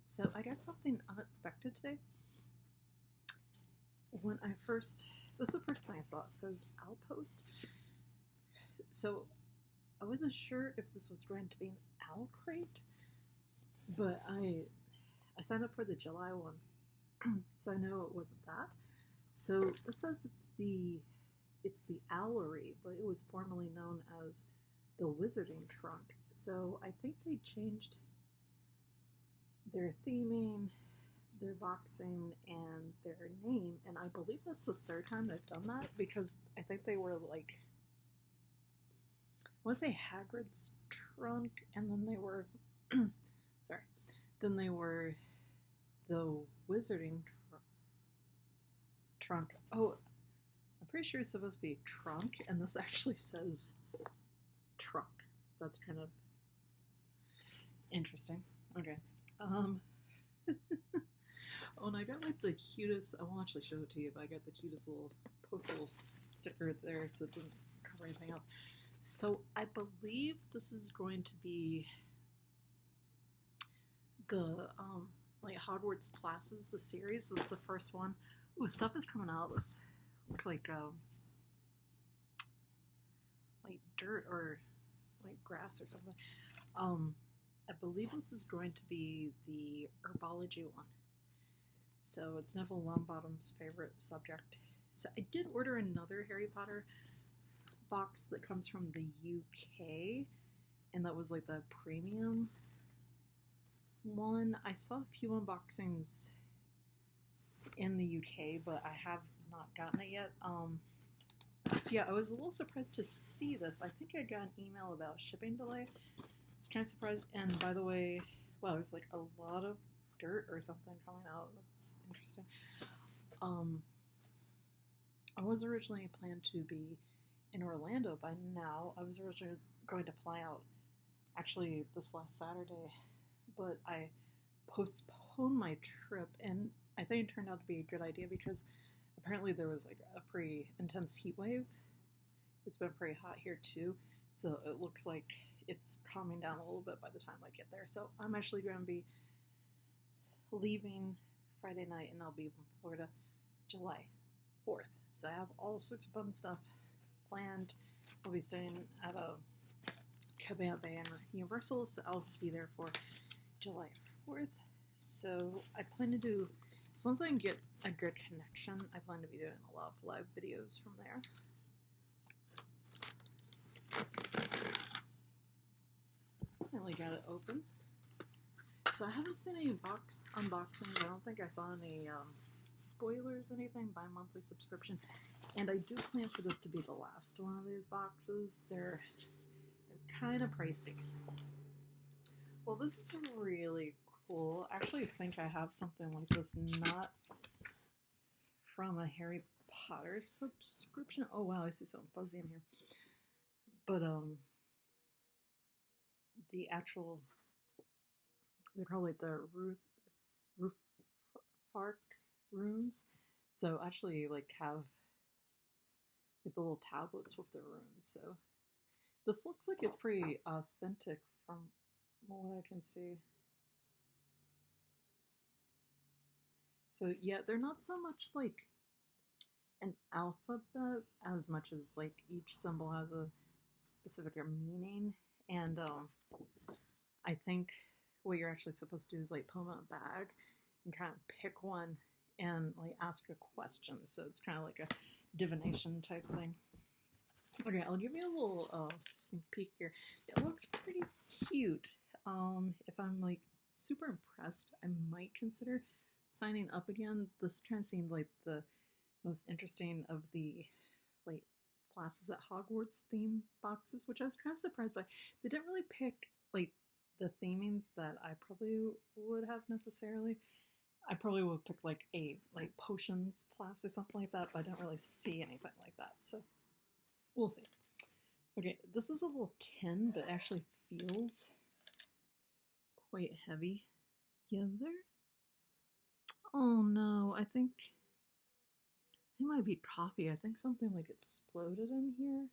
So I got something unexpected today. When I first, this is the first thing I saw. It says Outpost. So I wasn't sure if this was going to be an owl crate, but I signed up for the July one, so I know it wasn't that. So it says it's the Owlery, but it was formerly known as the Wizarding Trunk. So I think they changed their theming, their boxing, and their name, and I believe that's the third time they've done that because I think they were like, I want to say Hagrid's trunk, and then they were, sorry, then they were the Wizarding trunk. Oh, I'm pretty sure it's supposed to be trunk, and this actually says trunk. That's kind of interesting. Okay. Um, oh, and I got like the cutest, I won't actually show it to you, but I got the cutest little postal sticker there so it didn't cover anything up. So I believe this is going to be the like Hogwarts classes, the series. This is the first one. Ooh, stuff is coming out. This looks like dirt or like grass or something. I believe this is going to be the Herbology one. So it's Neville Longbottom's favorite subject. So I did order another Harry Potter box that comes from the UK, and that was like the premium one. I saw a few unboxings in the UK, but I have not gotten it yet. So yeah, I was a little surprised to see this. I think I got an email about shipping delay. It's kind of surprised. And by the way, wow, there's like a lot of dirt or something coming out. That's interesting. I was originally planned to be in Orlando by now. I was originally going to fly out actually this last Saturday, but I postponed my trip, and I think it turned out to be a good idea because apparently there was like a pretty intense heat wave. It's been pretty hot here too, so it looks like it's calming down a little bit by the time I get there. So I'm actually going to be leaving Friday night, and I'll be in Florida July 4th. So I have all sorts of fun stuff planned. I'll be staying at a cabana Universal, so I'll be there for July 4th. So I plan to do, as long as I can get a good connection, I plan to be doing a lot of live videos from there. Finally got it open. So I haven't seen any box unboxings. I don't think I saw any spoilers, anything, by monthly subscription. And I do plan for this to be the last one of these boxes. They're kind of pricey. Well, this is really cool. I actually think I have something like this, not from a Harry Potter subscription. Oh wow, I see something fuzzy in here. But the actual, they're called like the roof Fark runes. So actually like have like the little tablets with the runes. So this looks like it's pretty authentic from what I can see. So yeah, they're not so much like an alphabet as much as like each symbol has a specific meaning. And I think what you're actually supposed to do is like put them in a bag and kind of pick one and like ask a question. So it's kind of like a divination type thing. Okay, I'll give you a little sneak peek here. It looks pretty cute. If I'm like super impressed, I might consider signing up again. This kind of seemed like the most interesting of the like classes at Hogwarts theme boxes, which I was kind of surprised by. They didn't really pick like the themings that I probably would have necessarily. I probably would pick like a like potions class or something like that, but I didn't really see anything like that. So we'll see. Okay, this is a little tin, but actually feels quite heavy. Yeah, there. Oh no, I think it might be coffee. I think something like exploded in here.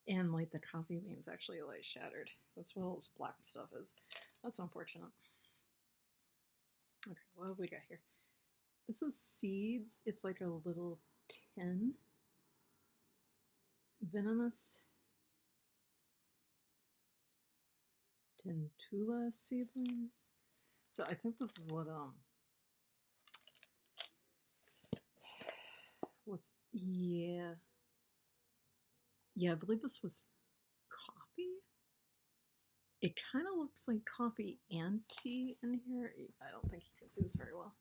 And like the coffee beans actually like shattered. That's what all this black stuff is. That's unfortunate. Okay, what have we got here? This is seeds. It's like a little tin. Venomous Tentula seedlings. So I think this is yeah. Yeah, I believe this was coffee. It kind of looks like coffee and tea in here. I don't think you can see this very well.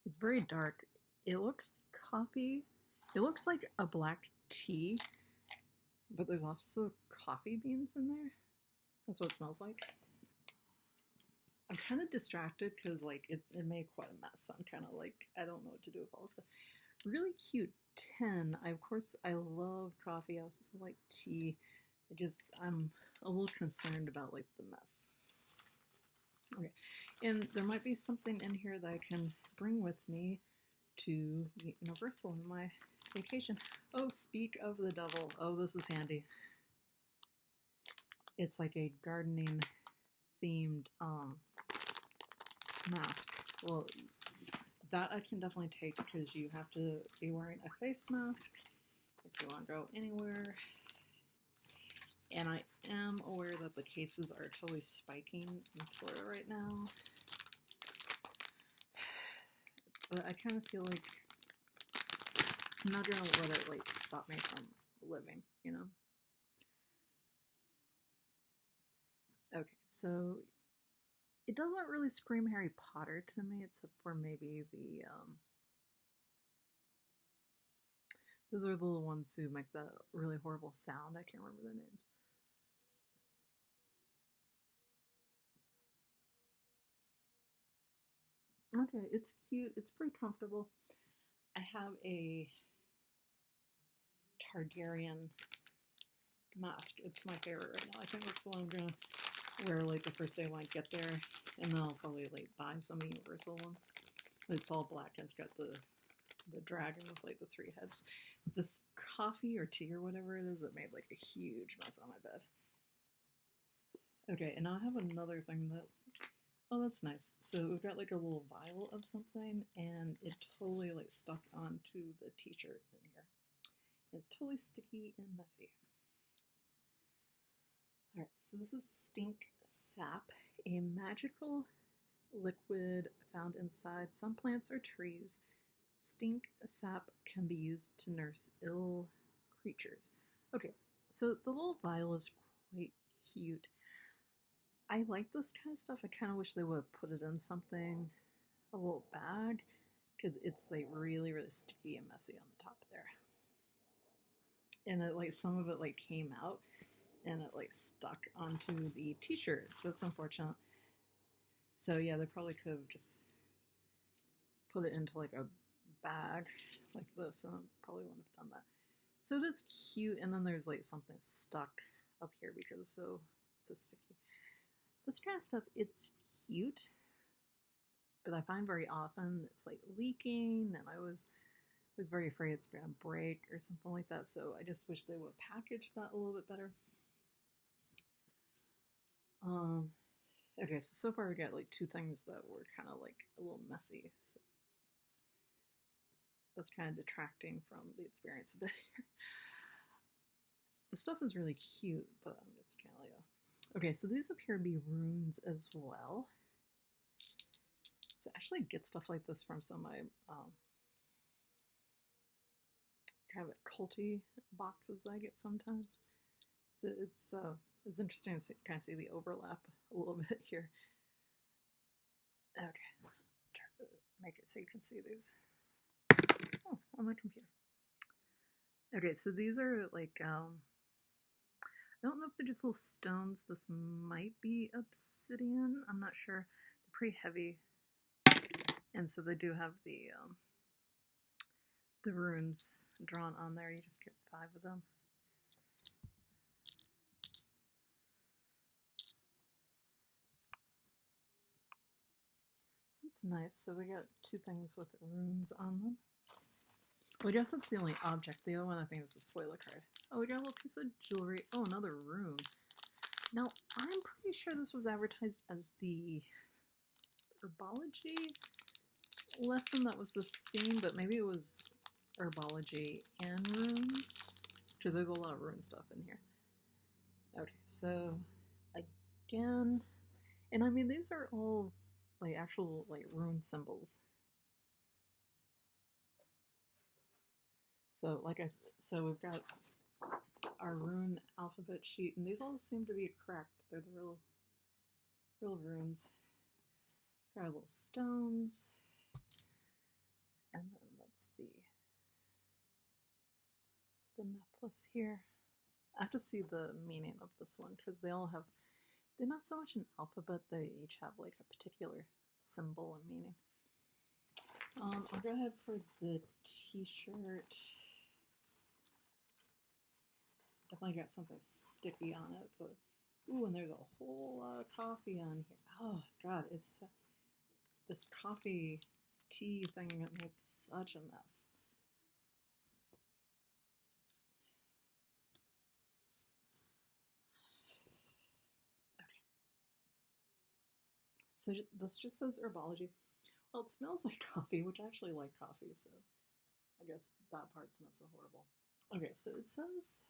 It's very dark. It looks like coffee. It looks like a black tea, but there's also coffee beans in there. That's what it smells like. I'm kind of distracted because like it made quite a mess. I'm kind of like, I don't know what to do with all this stuff. Really cute tin. Of course, I love coffee. I also like tea. I'm a little concerned about like the mess. Okay, and there might be something in here that I can bring with me to Universal in my vacation. Oh, speak of the devil. Oh, this is handy. It's like a gardening themed mask. Well, that I can definitely take because you have to be wearing a face mask if you want to go anywhere. And I am aware that the cases are totally spiking in Florida right now. But I kind of feel like I'm not gonna let it like stop me from living, you know? Okay, so it doesn't really scream Harry Potter to me, except for maybe the those are the little ones who make that really horrible sound. I can't remember their names. Okay, it's cute. It's pretty comfortable. I have a Targaryen mask. It's my favorite right now. I think that's the one I'm gonna wear like the first day when I get there, and then I'll probably like buy some Universal ones. It's all black and it's got the dragon with like the 3 heads. This coffee or tea or whatever it is, it made like a huge mess on my bed. Okay, and now I have another thing that, oh, that's nice. So we've got like a little vial of something, and it totally like stuck onto the t-shirt in here. It's totally sticky and messy. Alright, so this is Stink Sap, a magical liquid found inside some plants or trees. Stink sap can be used to nurse ill creatures. Okay, so the little vial is quite cute. I like this kind of stuff. I kind of wish they would have put it in something, a little bag, because it's like really, really sticky and messy on the top there. And it like some of it like came out and it like stuck onto the t-shirt. So that's unfortunate. So yeah, they probably could have just put it into like a bag like this, and I probably wouldn't have done that. So it's cute, and then there's like something stuck up here because it's so sticky. This kind of stuff, it's cute, but I find very often it's like leaking, and I was very afraid it's gonna break or something like that. So I just wish they would package that a little bit better. Okay, so far we got like 2 things that were kind of like a little messy. So that's kind of detracting from the experience a bit here. The stuff is really cute, but I'm just kind of like, okay, so these appear to be runes as well. So I actually get stuff like this from some of my kind of culty boxes I get sometimes. So it's interesting to kind of see the overlap a little bit here. Okay, try to make it so you can see these. Oh, on my computer. Okay, so these are like, I don't know if they're just little stones. This might be obsidian. I'm not sure. They're pretty heavy. And so they do have the runes drawn on there. You just get 5 of them. So it's nice. So we got 2 things with runes on them. Well, I guess that's the only object. The other one I think is the spoiler card. Oh, we got a little piece of jewelry. Oh, another rune. Now, I'm pretty sure this was advertised as the Herbology lesson that was the theme, but maybe it was Herbology and runes, because there's a lot of rune stuff in here. Okay, so again, and I mean these are all like actual like rune symbols. So like I said, so we've got our rune alphabet sheet, and these all seem to be correct. They're the real runes. Got our little stones, and then that's the necklace here. I have to see the meaning of this one because they all have, they're not so much an alphabet, they each have like a particular symbol and meaning. I'll go ahead for the t-shirt. Definitely got something sticky on it, but ooh, and there's a whole lot of coffee on here. Oh god, it's this coffee tea thing that makes such a mess. Okay. So this just says Herbology. Well, it smells like coffee, which I actually like coffee, so I guess that part's not so horrible. Okay, so it says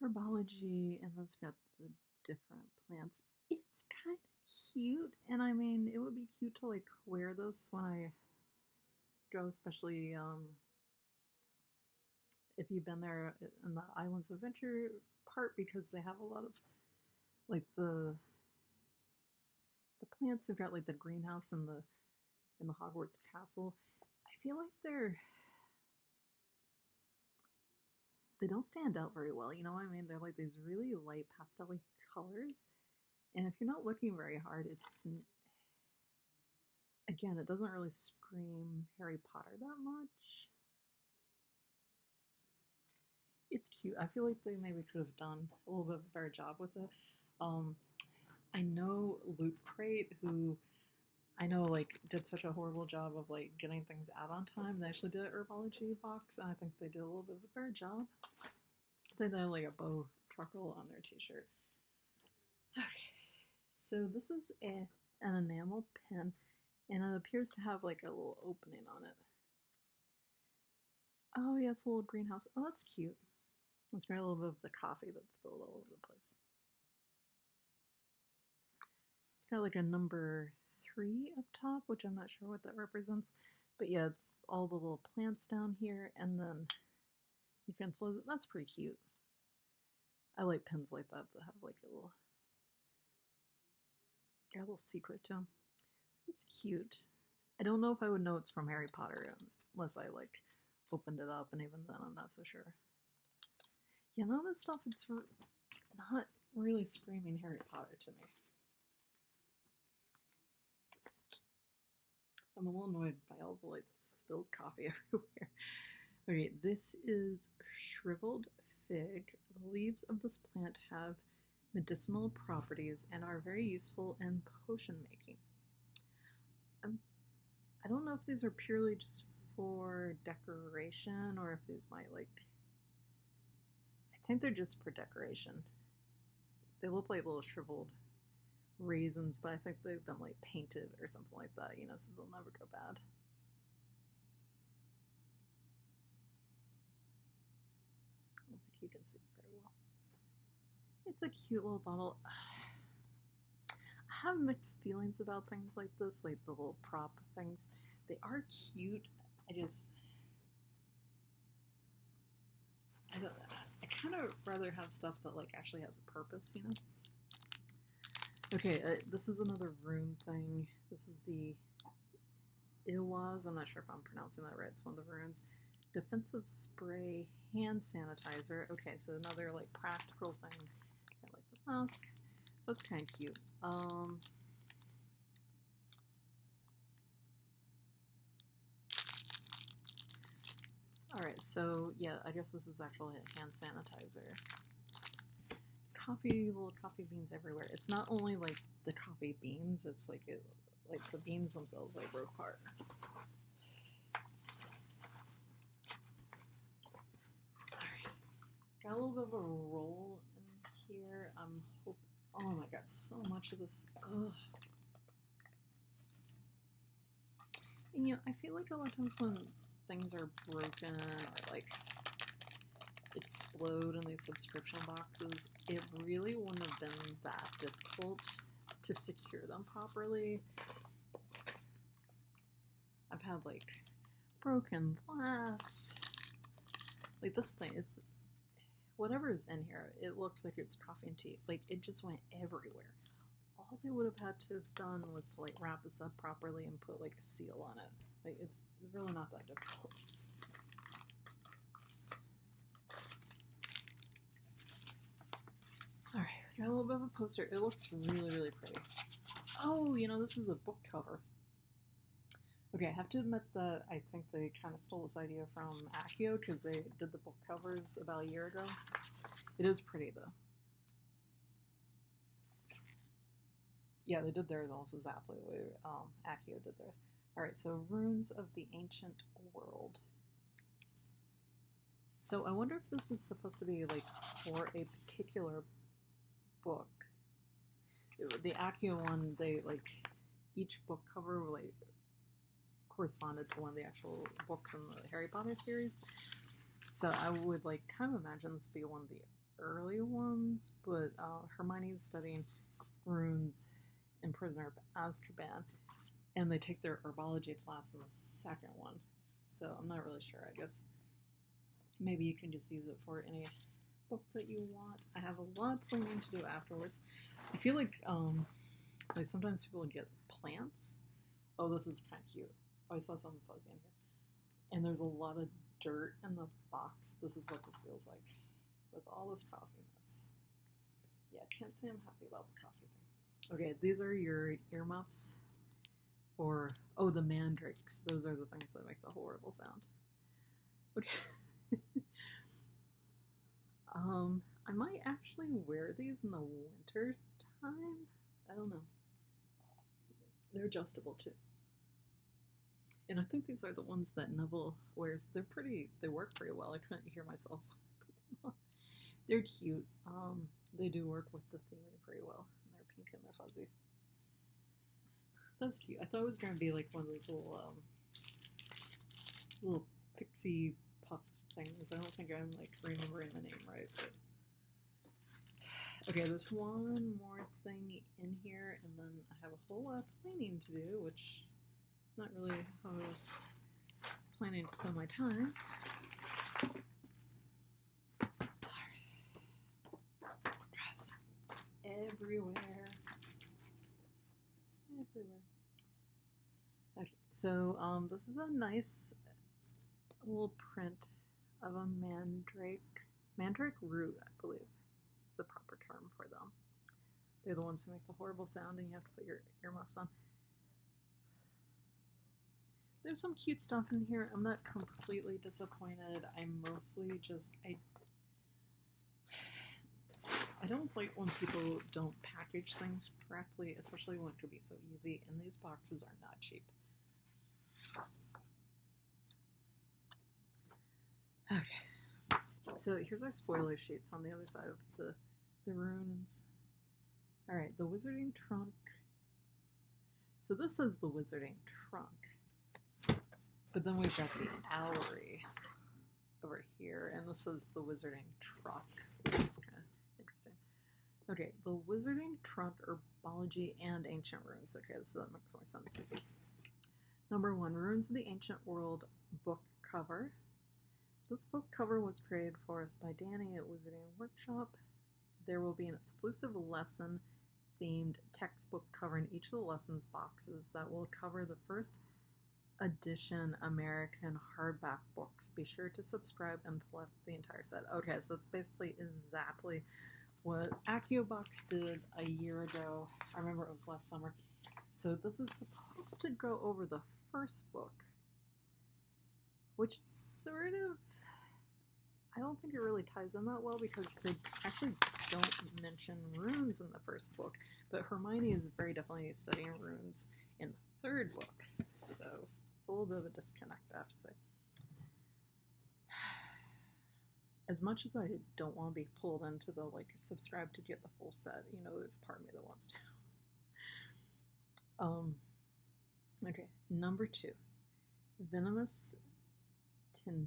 Herbology, and then it's got the different plants. It's kind of cute, and I mean, it would be cute to like wear this when I go, especially if you've been there in the Islands of Adventure part, because they have a lot of like the plants. They've got like the greenhouse and the Hogwarts castle. I feel like they don't stand out very well. You know what I mean? They're like these really light pastel colors, and if you're not looking very hard, it's again, it doesn't really scream Harry Potter that much. It's cute. I feel like they maybe could have done a little bit of a better job with it. I know Loot Crate, who I know like did such a horrible job of like getting things out on time. They actually did an Herbology box, and I think they did a little bit of a better job. They had like a bow truckle on their t-shirt. Okay, so this is an enamel pen, and it appears to have like a little opening on it. Oh yeah, it's a little greenhouse. Oh, that's cute. It's got a little bit of the coffee that's spilled all over the place. It's got like a number 3 up top, which I'm not sure what that represents. But yeah, it's all the little plants down here, and then you can close it. That's pretty cute. I like pins like that have like got a little secret to them. It's cute. I don't know if I would know it's from Harry Potter unless I like opened it up, and even then I'm not so sure. You know, this stuff, it's not really screaming Harry Potter to me. I'm a little annoyed by all the like spilled coffee everywhere. Okay, this is Shriveled Fig. The leaves of this plant have medicinal properties and are very useful in potion making. I don't know if these are purely just for decoration or if these might like, I think they're just for decoration. They look like little shriveled raisins, but I think they've been like painted or something like that, you know, so they'll never go bad. I don't think you can see very well. It's a cute little bottle. I have mixed feelings about things like this, like the little prop things. They are cute. I kind of rather have stuff that like actually has a purpose, you know? Okay, this is another rune thing. This is the Iwaz. I'm not sure if I'm pronouncing that right. It's one of the runes. Defensive spray hand sanitizer. Okay, so another like practical thing. I like the mask. That's kind of cute. Alright, so yeah, I guess this is actually a hand sanitizer. Little coffee beans everywhere. It's not only like the coffee beans, it's like like the beans themselves like broke apart. Alright, got a little bit of a roll in here. oh my god, so much of this. Ugh. And you know, I feel like a lot of times when things are broken or like explode in these subscription boxes, it really wouldn't have been that difficult to secure them properly. I've had like broken glass. Like this thing, it's whatever is in here, it looks like it's coffee and tea. Like it just went everywhere. All they would have had to have done was to like wrap this up properly and put like a seal on it. Like it's really not that difficult. Alright, got a little bit of a poster. It looks really, really pretty. Oh, you know, this is a book cover. Okay, I have to admit that I think they kind of stole this idea from Accio because they did the book covers about a year ago. It is pretty though. Yeah, they did theirs almost exactly the way Accio did theirs. Alright, so Runes of the Ancient World. So I wonder if this is supposed to be like for a particular book. The Accio one, they like each book cover like corresponded to one of the actual books in the Harry Potter series. So I would like kind of imagine this to be one of the early ones, but Hermione's studying runes in Prisoner of Azkaban, and they take their herbology class in the second one. So I'm not really sure. I guess maybe you can just use it for any book that you want. I have a lot of cleaning to do afterwards. I feel like sometimes people get plants. Oh, this is kind of cute. Oh, I saw something fuzzy in here. And there's a lot of dirt in the box. This is what this feels like with all this coffee mess. Yeah, I can't say I'm happy about the coffee thing. Okay, these are your earmuffs for, oh, the mandrakes. Those are the things that make the horrible sound. Okay. I might actually wear these in the winter time. I don't know. They're adjustable too. And I think these are the ones that Neville wears. They work pretty well. I couldn't hear myself put them on. They're cute. They do work with the theming pretty well. And they're pink and they're fuzzy. That was cute. I thought it was going to be like one of those little pixie puff things. I don't think I'm like remembering the name right. But... Okay, there's one more thing in here, and then I have a whole lot of cleaning to do, which is not really how I was planning to spend my time. Everywhere. Okay, so this is a nice little print of a mandrake root, I believe is the proper term for them. They're the ones who make the horrible sound and you have to put your earmuffs on. There's some cute stuff in here. I'm not completely disappointed. I'm mostly just, I don't like when people don't package things correctly, especially when it could be so easy, and these boxes are not cheap. Okay, so here's our spoiler sheets on the other side of the runes. Alright, the Wizarding Trunk. So this is the Wizarding Trunk. But then we've got the Owlery over here, and this is the Wizarding Trunk. It's kind of interesting. Okay, the Wizarding Trunk, Herbology, and Ancient Runes. Okay, so that makes more sense. Number 1, Runes of the Ancient World book cover. This book cover was created for us by Danny at Wizarding Workshop. There will be an exclusive lesson-themed textbook cover in each of the lessons boxes that will cover the first edition American hardback books. Be sure to subscribe and collect the entire set. Okay, so it's basically exactly what AccioBox did a year ago. I remember it was last summer. So this is supposed to go over the first book, which sort of, I don't think it really ties in that well because they actually don't mention runes in the first book, but Hermione is very definitely studying runes in the third book. So it's a little bit of a disconnect, I have to say. as much as I don't want to be pulled into the like subscribe to get the full set, you know, there's part of me that wants to. Okay, number 2, venomous tentacula.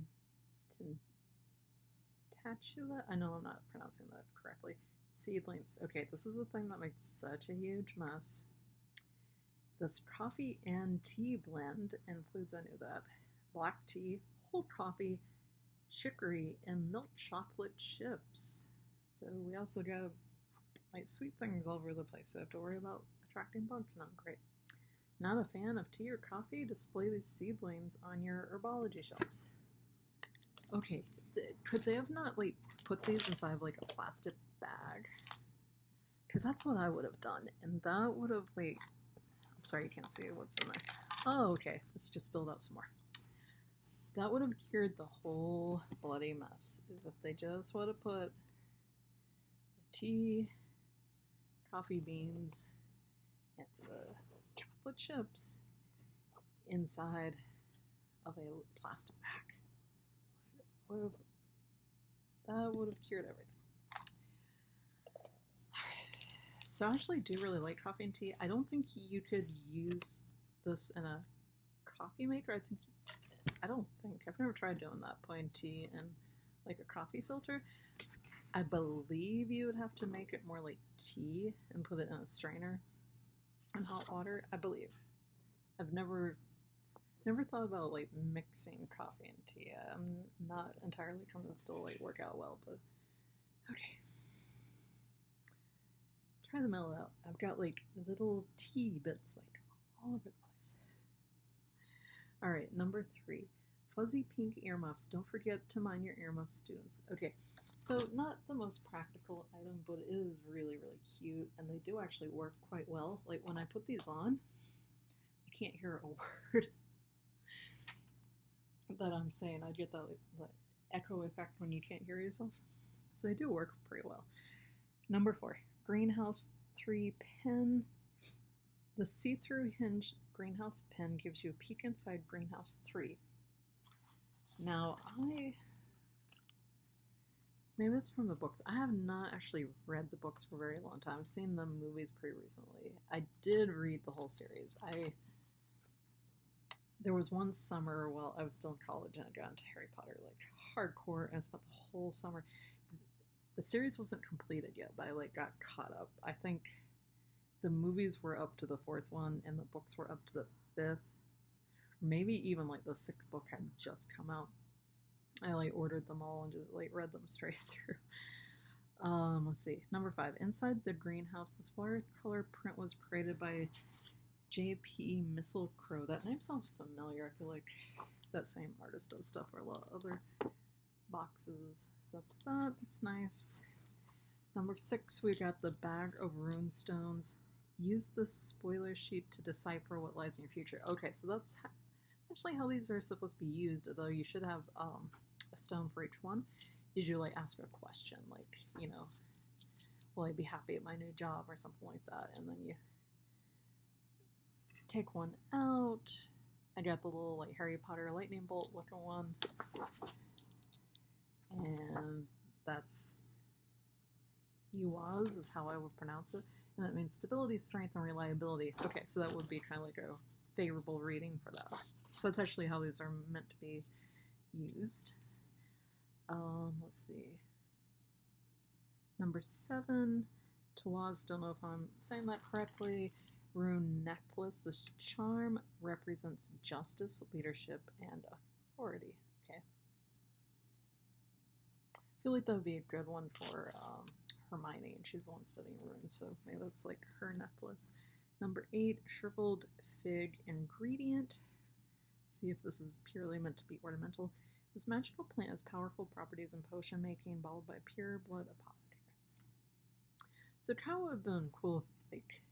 I know I'm not pronouncing that correctly. Seedlings. Okay, this is the thing that makes such a huge mess. This coffee and tea blend includes, I knew that, black tea, whole coffee, chicory, and milk chocolate chips. So we also got like sweet things all over the place. So I have to worry about attracting bugs. Not great. Not a fan of tea or coffee? Display these seedlings on your Herbology shelves. Okay, could they have not like put these inside of like a plastic bag? Because that's what I would have done, and that would have like. I'm sorry, you can't see what's in there. Oh, okay. Let's just build out some more. That would have cured the whole bloody mess. Is if they just would have put tea, coffee beans, and the chocolate chips inside of a plastic bag. That would have cured everything. So I actually do really like coffee and tea. I don't think you could use this in a coffee maker. I don't think. I've never tried doing that, putting tea in like a coffee filter. I believe you would have to make it more like tea and put it in a strainer in hot water. I believe. I've never thought about like mixing coffee and tea. I'm not entirely convinced it'll like work out well, but okay. Try the middle out. I've got like little tea bits like all over the place. All right, number 3, fuzzy pink earmuffs. Don't forget to mind your earmuffs, students. Okay, so not the most practical item, but it is really, really cute, and they do actually work quite well. Like when I put these on, I can't hear a word that I'm saying. I get that like, echo effect when you can't hear yourself. So they do work pretty well. Number 4, greenhouse 3 pen. The see-through hinge greenhouse pen gives you a peek inside greenhouse 3. Now, maybe it's from the books. I have not actually read the books for a very long time. I've seen the movies pretty recently. I did read the whole series. There was one summer while I was still in college and I got into Harry Potter like hardcore, and I spent the whole summer. The series wasn't completed yet, but I like got caught up. I think the movies were up to the 4th one and the books were up to the 5th. Maybe even like the 6th book had just come out. I like ordered them all and just like read them straight through. Let's see. Number 5. Inside the greenhouse, this watercolor print was created by J.P. Mistletoe. That name sounds familiar. I feel like that same artist does stuff for a lot of other boxes. So that's that. That's nice. Number 6, we got the bag of rune stones. Use the spoiler sheet to decipher what lies in your future. Okay, so that's actually how these are supposed to be used, though you should have a stone for each one. You like ask a question, like, you know, will I be happy at my new job or something like that, and then you take one out. I got the little like Harry Potter lightning bolt looking one, and that's Ewaz is how I would pronounce it, and that means stability, strength, and reliability. Okay, so that would be kind of like a favorable reading for that. So that's actually how these are meant to be used. Let's see. Number 7, Tawaz, don't know if I'm saying that correctly. Rune necklace. This charm represents justice, leadership, and authority. Okay. I feel like that would be a good one for Hermione, and she's the one studying runes, so maybe that's like her necklace. Number 8, Shriveled Fig ingredient. See if this is purely meant to be ornamental. This magical plant has powerful properties in potion making, bottled by Pure Blood Apothecary. So it kind of would have been cool if like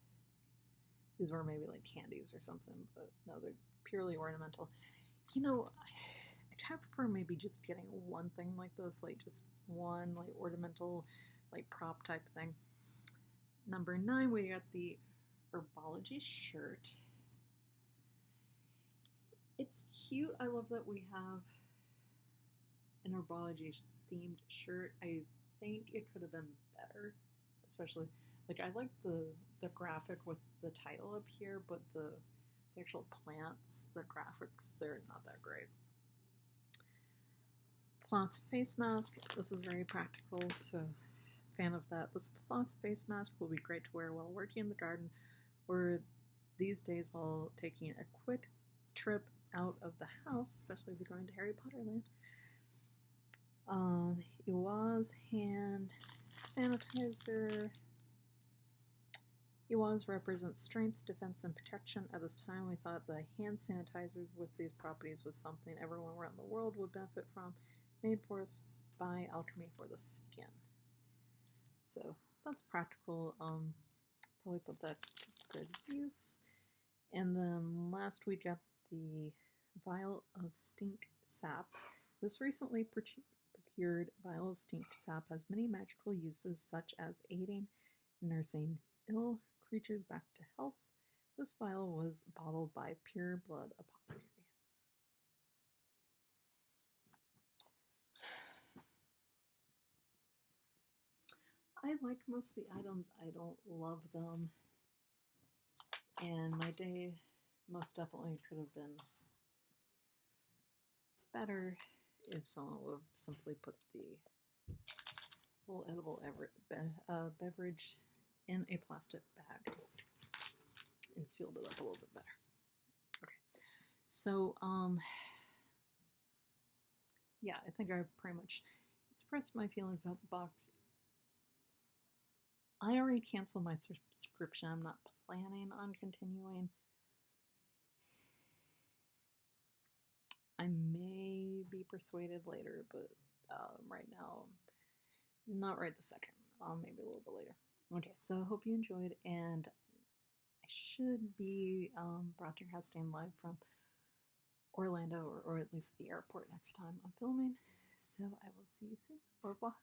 these were maybe like candies or something, but no, they're purely ornamental. You know, I kind of prefer maybe just getting one thing like this, like just one like ornamental like prop type thing. Number 9, we got the Herbology Shirt. It's cute. I love that we have an Herbology themed shirt. I think it could have been better, especially like I like the graphic with the title up here, but the actual plants, the graphics, they're not that great. Cloth face mask. This is very practical, so fan of that. This cloth face mask will be great to wear while working in the garden or these days while taking a quick trip out of the house, especially if you're going to Harry Potter land. It was hand sanitizer. Ewas represents strength, defense, and protection. At this time, we thought the hand sanitizers with these properties was something everyone around the world would benefit from, made for us by Alchemy for the skin. So that's practical. Probably put that to good use. And then last we got the Vial of Stink Sap. This recently procured Vial of Stink Sap has many magical uses, such as aiding nursing ill creatures back to health. This vial was bottled by Pure Blood Apothecary. I like most of the items. I don't love them. And my day most definitely could have been better if someone would have simply put the whole edible beverage in a plastic bag and sealed it up a little bit better. Okay, so yeah, I think I pretty much expressed my feelings about the box. I already canceled my subscription. I'm not planning on continuing. I may be persuaded later, but right now, not right this second. Maybe a little bit later. Okay, so I hope you enjoyed, and I should be broadcasting live from Orlando, or at least the airport next time I'm filming. So I will see you soon. Au revoir.